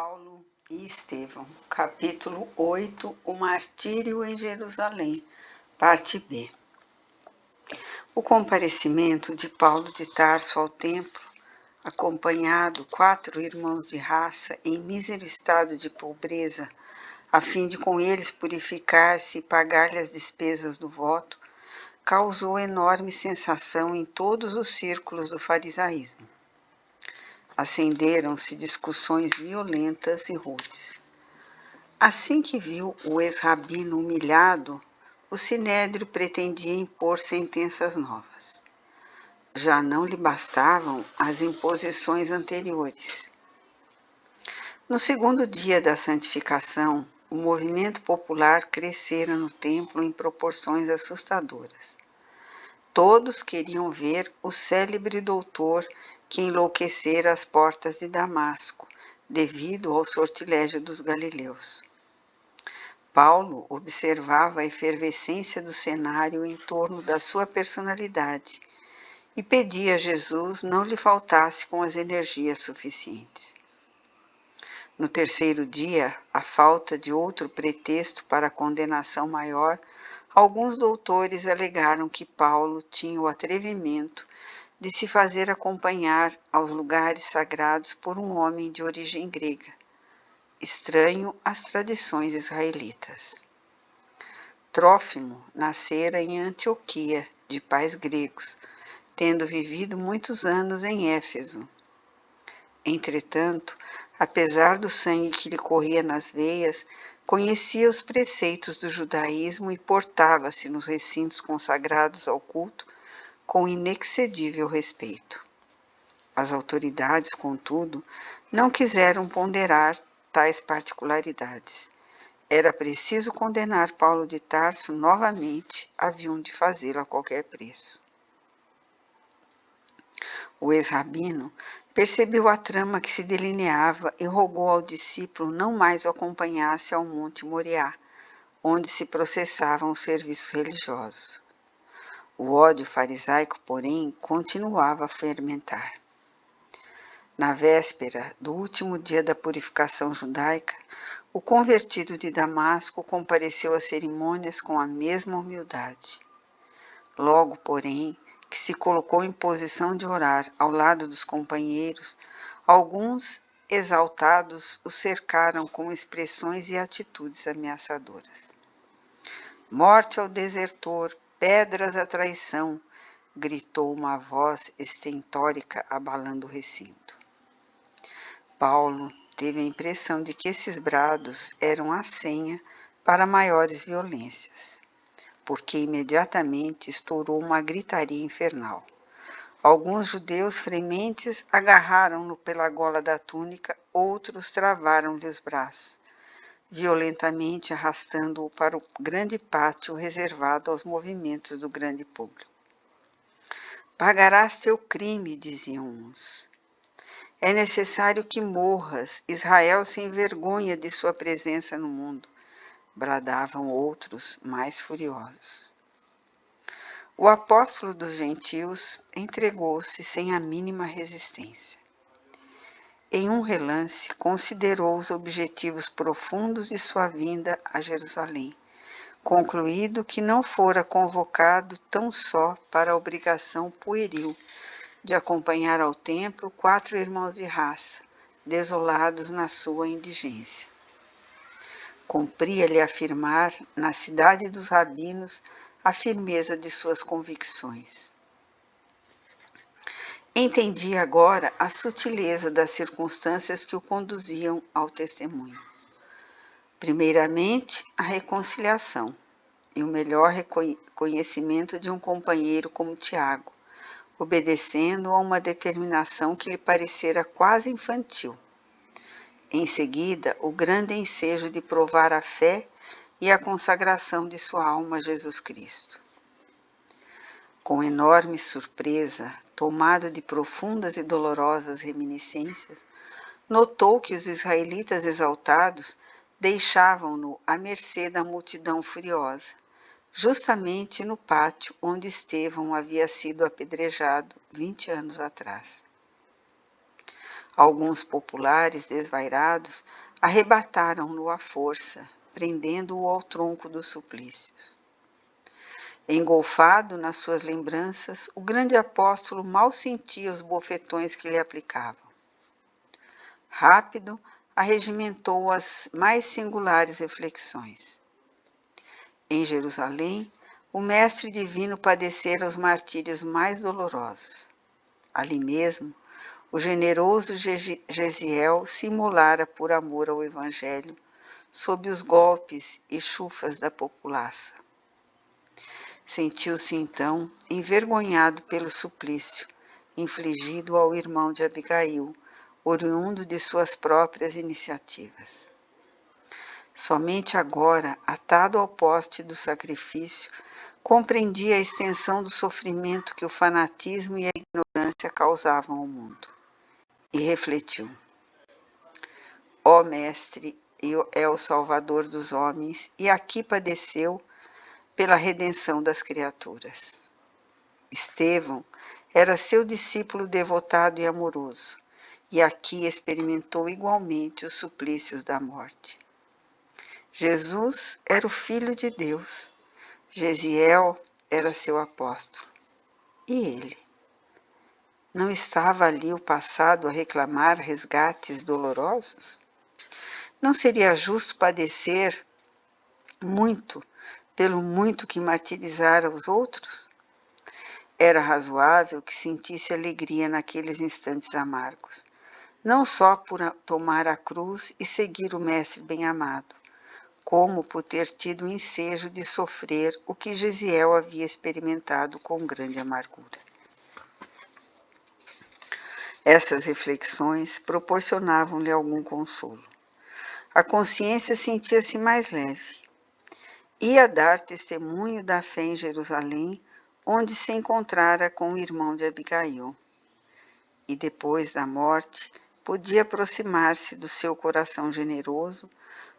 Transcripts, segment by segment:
Paulo e Estevão, capítulo 8, o martírio em Jerusalém, parte B. O comparecimento de Paulo de Tarso ao templo, acompanhado 4 irmãos de raça em mísero estado de pobreza, a fim de com eles purificar-se e pagar-lhe as despesas do voto, causou enorme sensação em todos os círculos do farisaísmo. Acenderam-se discussões violentas e rudes. Assim que viu o ex-rabino humilhado, o sinédrio pretendia impor sentenças novas. Já não lhe bastavam as imposições anteriores. No segundo dia da santificação, o movimento popular crescera no templo em proporções assustadoras. Todos queriam ver o célebre doutor que enlouquecera as portas de Damasco, devido ao sortilégio dos galileus. Paulo observava a efervescência do cenário em torno da sua personalidade e pedia a Jesus não lhe faltasse com as energias suficientes. No terceiro dia, à falta de outro pretexto para a condenação maior, alguns doutores alegaram que Paulo tinha o atrevimento de se fazer acompanhar aos lugares sagrados por um homem de origem grega, estranho às tradições israelitas. Trófimo nascera em Antioquia, de pais gregos, tendo vivido muitos anos em Éfeso. Entretanto, apesar do sangue que lhe corria nas veias, conhecia os preceitos do judaísmo e portava-se nos recintos consagrados ao culto com inexcedível respeito. As autoridades, contudo, não quiseram ponderar tais particularidades. Era preciso condenar Paulo de Tarso novamente, haviam de fazê-lo a qualquer preço. O ex-rabino percebeu a trama que se delineava e rogou ao discípulo não mais o acompanhasse ao Monte Moriá, onde se processavam os serviços religiosos. O ódio farisaico, porém, continuava a fermentar. Na véspera do último dia da purificação judaica, o convertido de Damasco compareceu às cerimônias com a mesma humildade. Logo, porém, que se colocou em posição de orar ao lado dos companheiros, alguns exaltados o cercaram com expressões e atitudes ameaçadoras. Morte ao desertor, pedras à traição, gritou uma voz estentórica abalando o recinto. Paulo teve a impressão de que esses brados eram a senha para maiores violências, porque imediatamente estourou uma gritaria infernal. Alguns judeus frementes agarraram-no pela gola da túnica, outros travaram-lhe os braços, violentamente arrastando-o para o grande pátio reservado aos movimentos do grande público. Pagarás teu crime, diziam uns. É necessário que morras, Israel se envergonha de sua presença no mundo, bradavam outros mais furiosos. O apóstolo dos gentios entregou-se sem a mínima resistência. Em um relance, considerou os objetivos profundos de sua vinda a Jerusalém, concluído que não fora convocado tão só para a obrigação pueril de acompanhar ao templo 4 irmãos de raça, desolados na sua indigência. Cumpria-lhe afirmar, na cidade dos rabinos, a firmeza de suas convicções. Entendia agora a sutileza das circunstâncias que o conduziam ao testemunho. Primeiramente, a reconciliação e o melhor reconhecimento de um companheiro como Tiago, obedecendo a uma determinação que lhe parecera quase infantil. Em seguida, o grande ensejo de provar a fé e a consagração de sua alma a Jesus Cristo. Com enorme surpresa, tomado de profundas e dolorosas reminiscências, notou que os israelitas exaltados deixavam-no à mercê da multidão furiosa, justamente no pátio onde Estevão havia sido apedrejado 20 anos atrás. Alguns populares desvairados arrebataram-no à força, prendendo-o ao tronco dos suplícios. Engolfado nas suas lembranças, o grande apóstolo mal sentia os bofetões que lhe aplicavam. Rápido, arregimentou as mais singulares reflexões. Em Jerusalém, o Mestre Divino padecera os martírios mais dolorosos. Ali mesmo, o generoso Gesiel se imolara por amor ao Evangelho, sob os golpes e chufas da populaça. Sentiu-se então envergonhado pelo suplício infligido ao irmão de Abigail, oriundo de suas próprias iniciativas. Somente agora, atado ao poste do sacrifício, compreendia a extensão do sofrimento que o fanatismo e a ignorância causavam ao mundo. E refletiu: ó Mestre, é o Salvador dos homens, e aqui padeceu pela redenção das criaturas. Estevão era seu discípulo devotado e amoroso, e aqui experimentou igualmente os suplícios da morte. Jesus era o Filho de Deus, Gesiel era seu apóstolo. E ele? Não estava ali o passado a reclamar resgates dolorosos? Não seria justo padecer muito pelo muito que martirizara os outros? Era razoável que sentisse alegria naqueles instantes amargos, não só por tomar a cruz e seguir o Mestre bem-amado, como por ter tido o ensejo de sofrer o que Gesiel havia experimentado com grande amargura. Essas reflexões proporcionavam-lhe algum consolo. A consciência sentia-se mais leve. Ia dar testemunho da fé em Jerusalém, onde se encontrara com o irmão de Abigail. E depois da morte, podia aproximar-se do seu coração generoso,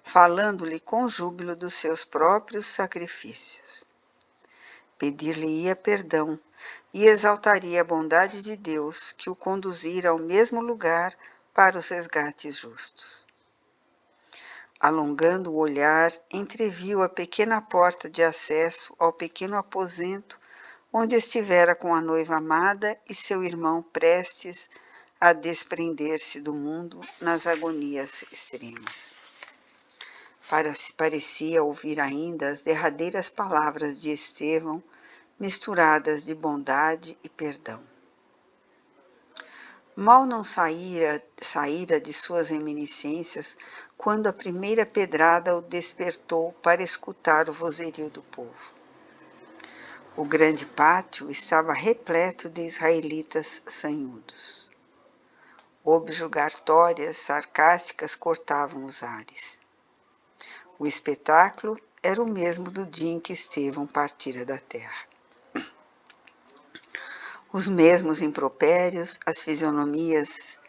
falando-lhe com júbilo dos seus próprios sacrifícios. Pedir-lhe-ia perdão e exaltaria a bondade de Deus que o conduzira ao mesmo lugar para os resgates justos. Alongando o olhar, entreviu a pequena porta de acesso ao pequeno aposento onde estivera com a noiva amada e seu irmão prestes a desprender-se do mundo nas agonias extremas. Parecia ouvir ainda as derradeiras palavras de Estevão, misturadas de bondade e perdão. Mal não saíra de suas reminiscências quando a primeira pedrada o despertou para escutar o vozerio do povo. O grande pátio estava repleto de israelitas sanhudos. Objurgatórias sarcásticas cortavam os ares. O espetáculo era o mesmo do dia em que Estevão partira da terra. Os mesmos impropérios, as fisionomias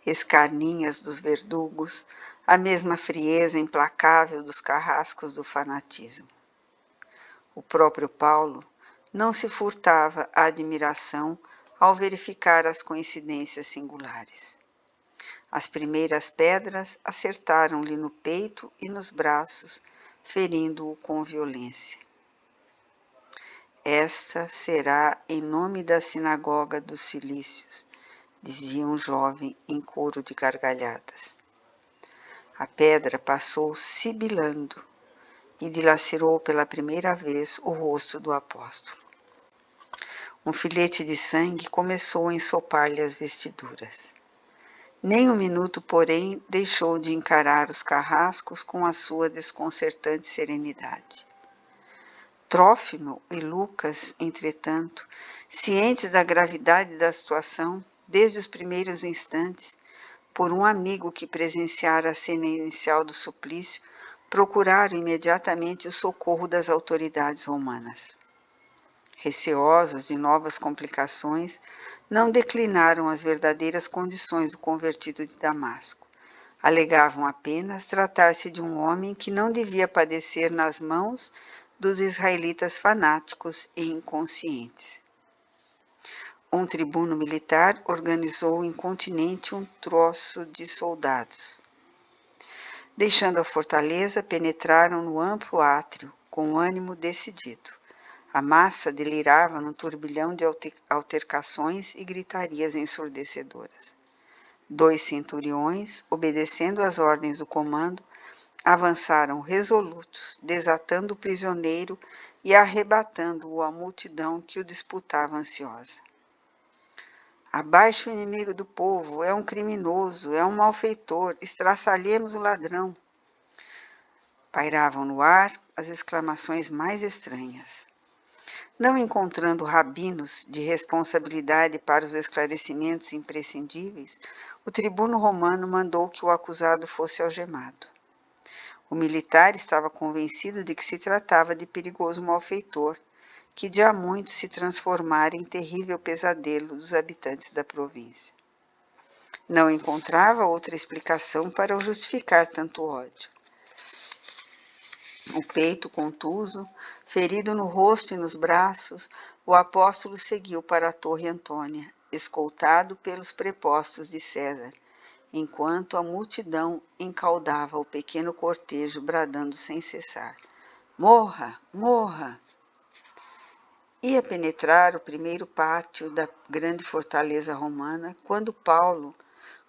escarninhas dos verdugos, a mesma frieza implacável dos carrascos do fanatismo. O próprio Paulo não se furtava à admiração ao verificar as coincidências singulares. As primeiras pedras acertaram-lhe no peito e nos braços, ferindo-o com violência. Esta será em nome da sinagoga dos cilícios, dizia um jovem em coro de gargalhadas. A pedra passou sibilando e dilacerou pela primeira vez o rosto do apóstolo. Um filete de sangue começou a ensopar-lhe as vestiduras. Nem um minuto, porém, deixou de encarar os carrascos com a sua desconcertante serenidade. Trófimo e Lucas, entretanto, cientes da gravidade da situação, desde os primeiros instantes, por um amigo que presenciara a cena inicial do suplício, procuraram imediatamente o socorro das autoridades romanas. Receosos de novas complicações, não declinaram as verdadeiras condições do convertido de Damasco. Alegavam apenas tratar-se de um homem que não devia padecer nas mãos dos israelitas fanáticos e inconscientes. um tribuno militar organizou incontinenti um troço de soldados. Deixando a fortaleza, penetraram no amplo átrio, com ânimo decidido. A massa delirava num turbilhão de altercações e gritarias ensurdecedoras. 2 centuriões, obedecendo às ordens do comando, avançaram resolutos, desatando o prisioneiro e arrebatando-o à multidão que o disputava ansiosa. Abaixo o inimigo do povo, é um criminoso, é um malfeitor, estraçalhemos o ladrão. Pairavam no ar as exclamações mais estranhas. Não encontrando rabinos de responsabilidade para os esclarecimentos imprescindíveis, o tribuno romano mandou que o acusado fosse algemado. O militar estava convencido de que se tratava de perigoso malfeitor, que de há muito se transformara em terrível pesadelo dos habitantes da província. Não encontrava outra explicação para o justificar tanto ódio. O peito contuso, ferido no rosto e nos braços, o apóstolo seguiu para a Torre Antônia, escoltado pelos prepostos de César, enquanto a multidão encaldava o pequeno cortejo, bradando sem cessar: Morra! Morra! Ia penetrar o primeiro pátio da grande fortaleza romana, quando Paulo,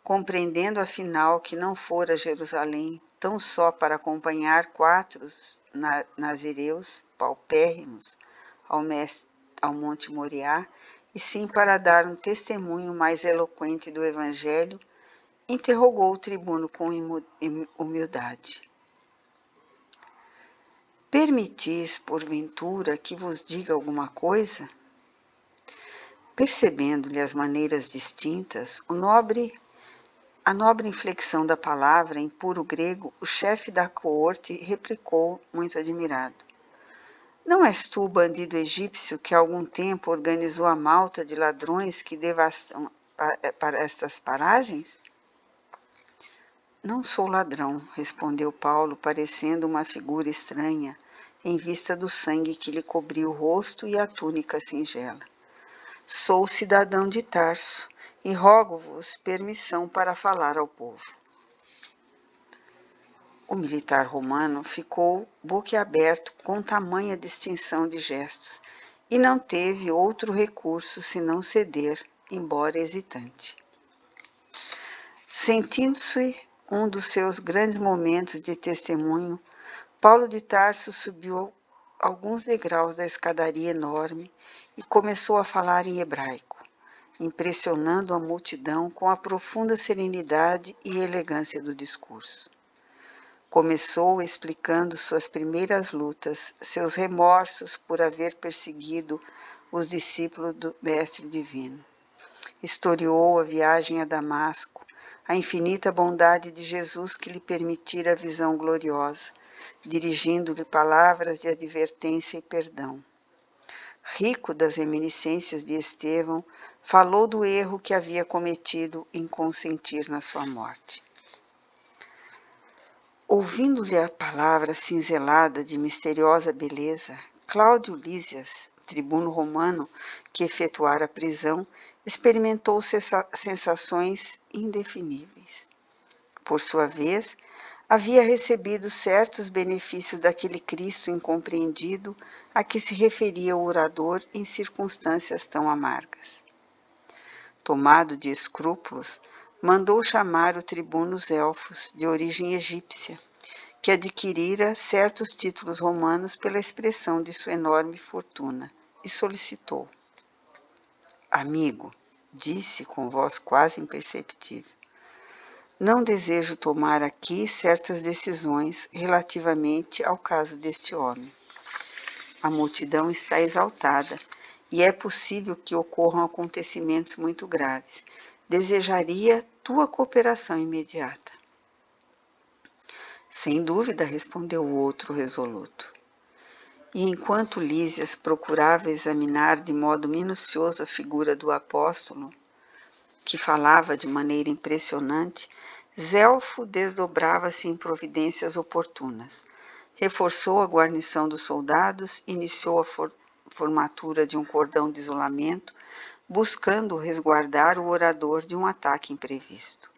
compreendendo afinal que não fora a Jerusalém tão só para acompanhar 4 nazireus paupérrimos ao Monte Moriá, e sim para dar um testemunho mais eloquente do Evangelho, interrogou o tribuno com humildade. Permitis, porventura, que vos diga alguma coisa? Percebendo-lhe as maneiras distintas, a nobre inflexão da palavra em puro grego, o chefe da coorte replicou, muito admirado: Não és tu o bandido egípcio que há algum tempo organizou a malta de ladrões que devastam para estas paragens? Não sou ladrão, respondeu Paulo, parecendo uma figura estranha, em vista do sangue que lhe cobria o rosto e a túnica singela. Sou cidadão de Tarso e rogo-vos permissão para falar ao povo. O militar romano ficou boquiaberto com tamanha distinção de gestos e não teve outro recurso senão ceder, embora hesitante. Sentindo-se um dos seus grandes momentos de testemunho, Paulo de Tarso subiu alguns degraus da escadaria enorme e começou a falar em hebraico, impressionando a multidão com a profunda serenidade e elegância do discurso. Começou explicando suas primeiras lutas, seus remorsos por haver perseguido os discípulos do Mestre Divino. Historiou a viagem a Damasco, a infinita bondade de Jesus que lhe permitira a visão gloriosa, dirigindo-lhe palavras de advertência e perdão. Rico das reminiscências de Estevão, falou do erro que havia cometido em consentir na sua morte. Ouvindo-lhe a palavra cinzelada de misteriosa beleza, Cláudio Lísias, tribuno romano que efetuara a prisão, experimentou sensações indefiníveis. Por sua vez, havia recebido certos benefícios daquele Cristo incompreendido a que se referia o orador em circunstâncias tão amargas. Tomado de escrúpulos, mandou chamar o tribuno Zelfos, de origem egípcia, que adquirira certos títulos romanos pela expressão de sua enorme fortuna, e solicitou: Amigo, disse com voz quase imperceptível, não desejo tomar aqui certas decisões relativamente ao caso deste homem. A multidão está exaltada e é possível que ocorram acontecimentos muito graves. Desejaria tua cooperação imediata. Sem dúvida, respondeu o outro resoluto. E enquanto Lísias procurava examinar de modo minucioso a figura do apóstolo, que falava de maneira impressionante, Zelfo desdobrava-se em providências oportunas. Reforçou a guarnição dos soldados, iniciou a formatura de um cordão de isolamento, buscando resguardar o orador de um ataque imprevisto.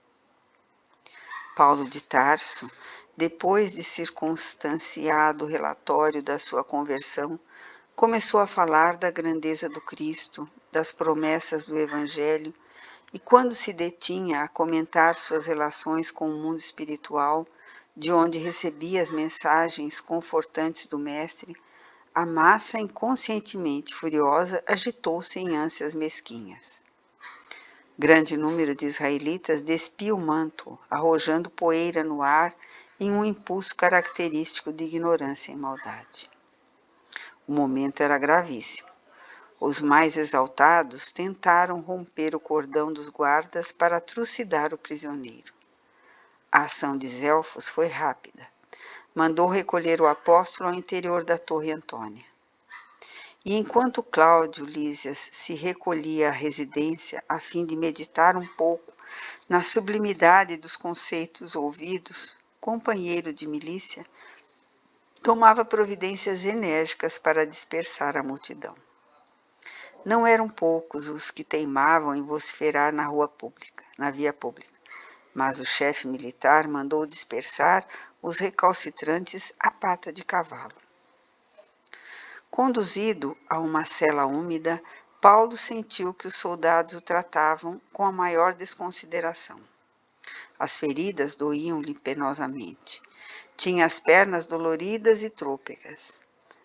Paulo de Tarso, depois de circunstanciado o relatório da sua conversão, começou a falar da grandeza do Cristo, das promessas do Evangelho, e quando se detinha a comentar suas relações com o mundo espiritual, de onde recebia as mensagens confortantes do Mestre, a massa inconscientemente furiosa agitou-se em ânsias mesquinhas. Grande número de israelitas despia o manto, arrojando poeira no ar em um impulso característico de ignorância e maldade. O momento era gravíssimo. Os mais exaltados tentaram romper o cordão dos guardas para trucidar o prisioneiro. A ação de Zelfos foi rápida. Mandou recolher o apóstolo ao interior da Torre Antônia. E enquanto Cláudio Lísias se recolhia à residência a fim de meditar um pouco na sublimidade dos conceitos ouvidos, companheiro de milícia, tomava providências enérgicas para dispersar a multidão. Não eram poucos os que teimavam em vociferar na via pública, mas o chefe militar mandou dispersar os recalcitrantes à pata de cavalo. Conduzido a uma cela úmida, Paulo sentiu que os soldados o tratavam com a maior desconsideração. As feridas doíam-lhe penosamente. Tinha as pernas doloridas e trôpegas.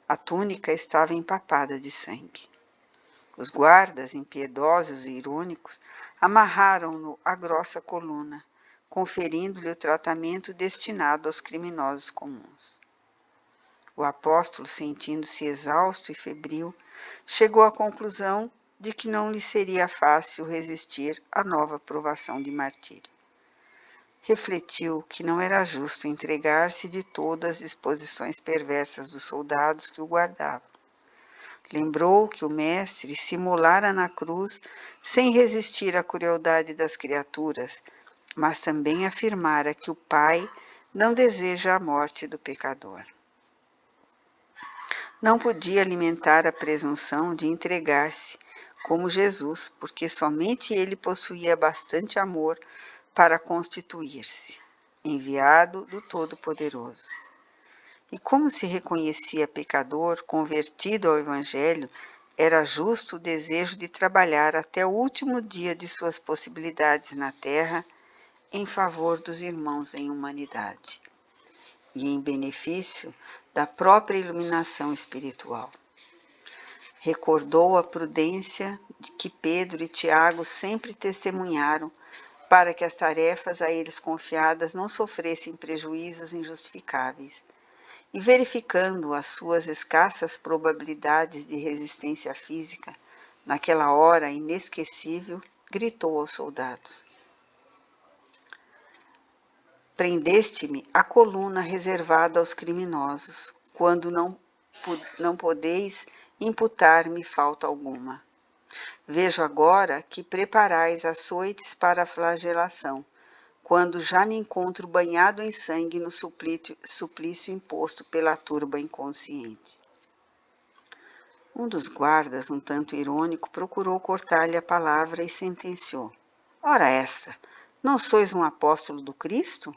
A túnica estava empapada de sangue. Os guardas, impiedosos e irônicos, amarraram-no à grossa coluna, conferindo-lhe o tratamento destinado aos criminosos comuns. O apóstolo, sentindo-se exausto e febril, chegou à conclusão de que não lhe seria fácil resistir à nova provação de martírio. Refletiu que não era justo entregar-se de todo às disposições perversas dos soldados que o guardavam. Lembrou que o Mestre se imolara na cruz sem resistir à crueldade das criaturas, mas também afirmara que o Pai não deseja a morte do pecador. Não podia alimentar a presunção de entregar-se como Jesus, porque somente ele possuía bastante amor para constituir-se enviado do Todo-Poderoso. E como se reconhecia pecador, convertido ao Evangelho, era justo o desejo de trabalhar até o último dia de suas possibilidades na terra em favor dos irmãos em humanidade e em benefício da própria iluminação espiritual. Recordou a prudência de que Pedro e Tiago sempre testemunharam para que as tarefas a eles confiadas não sofressem prejuízos injustificáveis, e verificando as suas escassas probabilidades de resistência física, naquela hora inesquecível, gritou aos soldados: prendeste-me à coluna reservada aos criminosos, quando não podeis imputar-me falta alguma. Vejo agora que preparais açoites para a flagelação, quando já me encontro banhado em sangue no suplício imposto pela turba inconsciente. Um dos guardas, um tanto irônico, procurou cortar-lhe a palavra e sentenciou: ora esta, não sois um apóstolo do Cristo?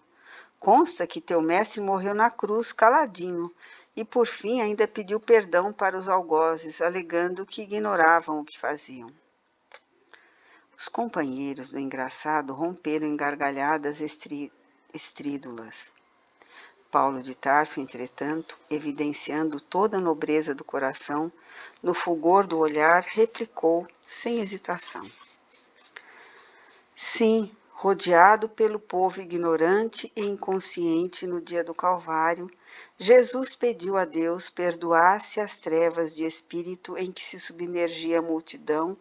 Consta que teu mestre morreu na cruz caladinho e por fim ainda pediu perdão para os algozes, alegando que ignoravam o que faziam. Os companheiros do engraçado romperam em gargalhadas estrídulas. Paulo de Tarso, entretanto, evidenciando toda a nobreza do coração, no fulgor do olhar, replicou sem hesitação: sim, rodeado pelo povo ignorante e inconsciente no dia do Calvário, Jesus pediu a Deus perdoasse as trevas de espírito em que se submergia a multidão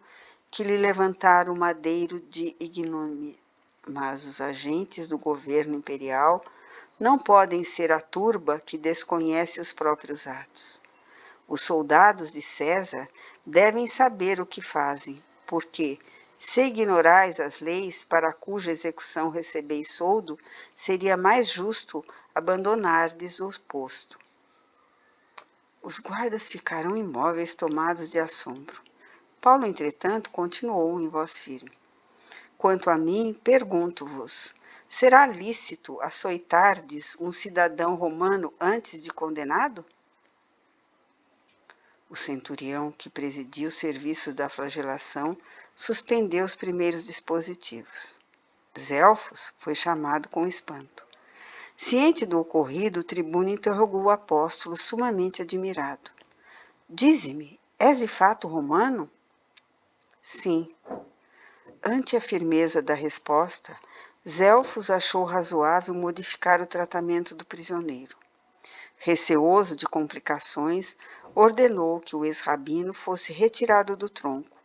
que lhe levantara o madeiro de ignomínia. Mas os agentes do governo imperial não podem ser a turba que desconhece os próprios atos. Os soldados de César devem saber o que fazem, porque, se ignorais as leis para cuja execução recebeis soldo, seria mais justo abandonardes o posto. Os guardas ficaram imóveis, tomados de assombro. Paulo, entretanto, continuou em voz firme. Quanto a mim, pergunto-vos, será lícito açoitardes um cidadão romano antes de condenado? O centurião, que presidia os serviços da flagelação, suspendeu os primeiros dispositivos. Zelfos foi chamado com espanto. Ciente do ocorrido, o tribuno interrogou o apóstolo, sumamente admirado. Dize-me, és de fato romano? Sim. Ante a firmeza da resposta, Zelfos achou razoável modificar o tratamento do prisioneiro. Receoso de complicações, ordenou que o ex-rabino fosse retirado do tronco,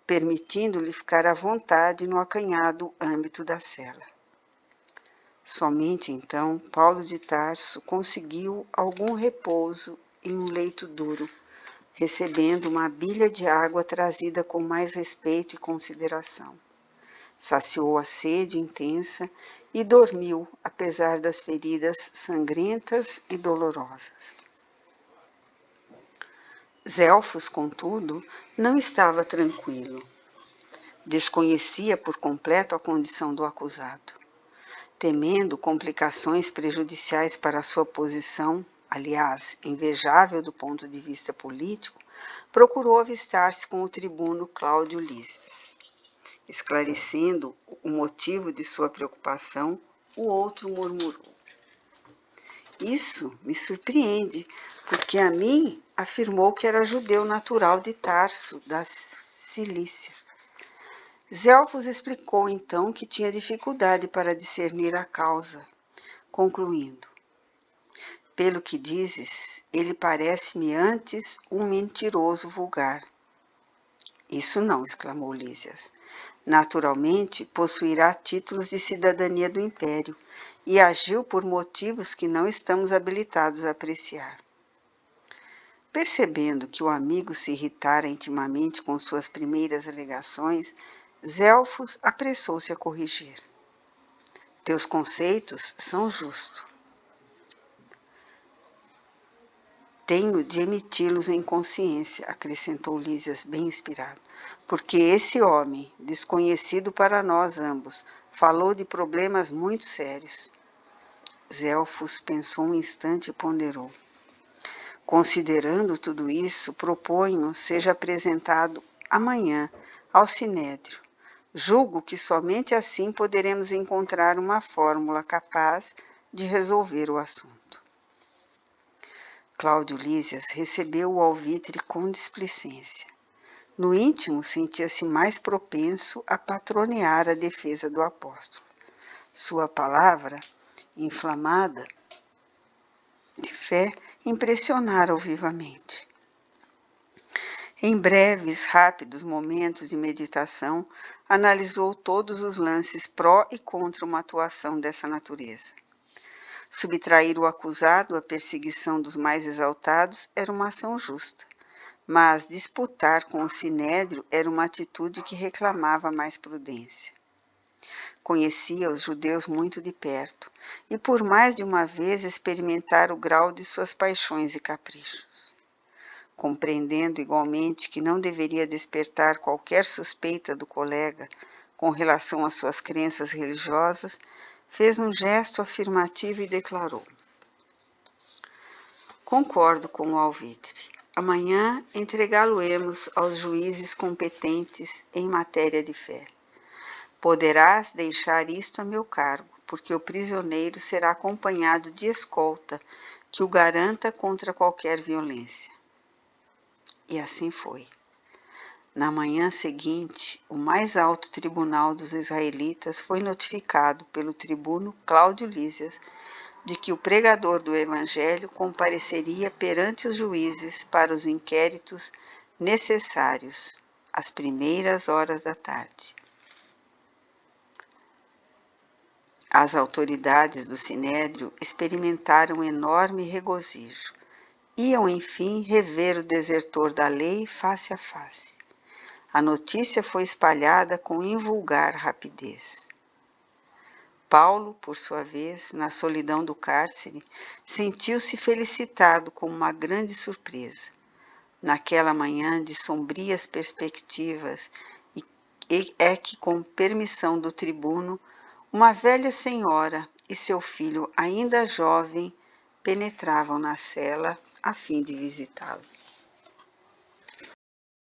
permitindo-lhe ficar à vontade no acanhado âmbito da cela. Somente então Paulo de Tarso conseguiu algum repouso em um leito duro, recebendo uma bilha de água trazida com mais respeito e consideração. Saciou a sede intensa e dormiu, apesar das feridas sangrentas e dolorosas. Zelfos, contudo, não estava tranquilo. Desconhecia por completo a condição do acusado. Temendo complicações prejudiciais para a sua posição, aliás, invejável do ponto de vista político, procurou avistar-se com o tribuno Cláudio Lísias. Esclarecendo o motivo de sua preocupação, o outro murmurou. Isso me surpreende, porque a mim afirmou que era judeu natural de Tarso, da Cilícia. Zelfos explicou então que tinha dificuldade para discernir a causa, concluindo: pelo que dizes, ele parece-me antes um mentiroso vulgar. Isso não, exclamou Lísias. Naturalmente, possuirá títulos de cidadania do império e agiu por motivos que não estamos habilitados a apreciar. Percebendo que o amigo se irritara intimamente com suas primeiras alegações, Zelfos apressou-se a corrigir. Teus conceitos são justos. Tenho de emiti-los em consciência, acrescentou Lísias, bem inspirado, porque esse homem, desconhecido para nós ambos, falou de problemas muito sérios. Zelfos pensou um instante e ponderou. Considerando tudo isso, proponho seja apresentado amanhã ao Sinédrio. Julgo que somente assim poderemos encontrar uma fórmula capaz de resolver o assunto. Cláudio Lísias recebeu o alvitre com displicência. No íntimo, sentia-se mais propenso a patronear a defesa do apóstolo. Sua palavra, inflamada de fé, impressionara-o vivamente. Em breves, rápidos momentos de meditação, analisou todos os lances pró e contra uma atuação dessa natureza. Subtrair o acusado à perseguição dos mais exaltados era uma ação justa, mas disputar com o sinédrio era uma atitude que reclamava mais prudência. Conhecia os judeus muito de perto e por mais de uma vez experimentara o grau de suas paixões e caprichos. Compreendendo igualmente que não deveria despertar qualquer suspeita do colega com relação às suas crenças religiosas, fez um gesto afirmativo e declarou: concordo com o alvitre. Amanhã entregá-lo-emos aos juízes competentes em matéria de fé. Poderás deixar isto a meu cargo, porque o prisioneiro será acompanhado de escolta que o garanta contra qualquer violência. E assim foi. Na manhã seguinte, o mais alto tribunal dos israelitas foi notificado pelo tribuno Cláudio Lísias de que o pregador do evangelho compareceria perante os juízes para os inquéritos necessários às primeiras horas da tarde. As autoridades do sinédrio experimentaram enorme regozijo. Iam, enfim, rever o desertor da lei face a face. A notícia foi espalhada com invulgar rapidez. Paulo, por sua vez, na solidão do cárcere, sentiu-se felicitado com uma grande surpresa. naquela manhã de sombrias perspectivas, e é que, com permissão do tribuno, uma velha senhora e seu filho, ainda jovem, penetravam na cela a fim de visitá-lo.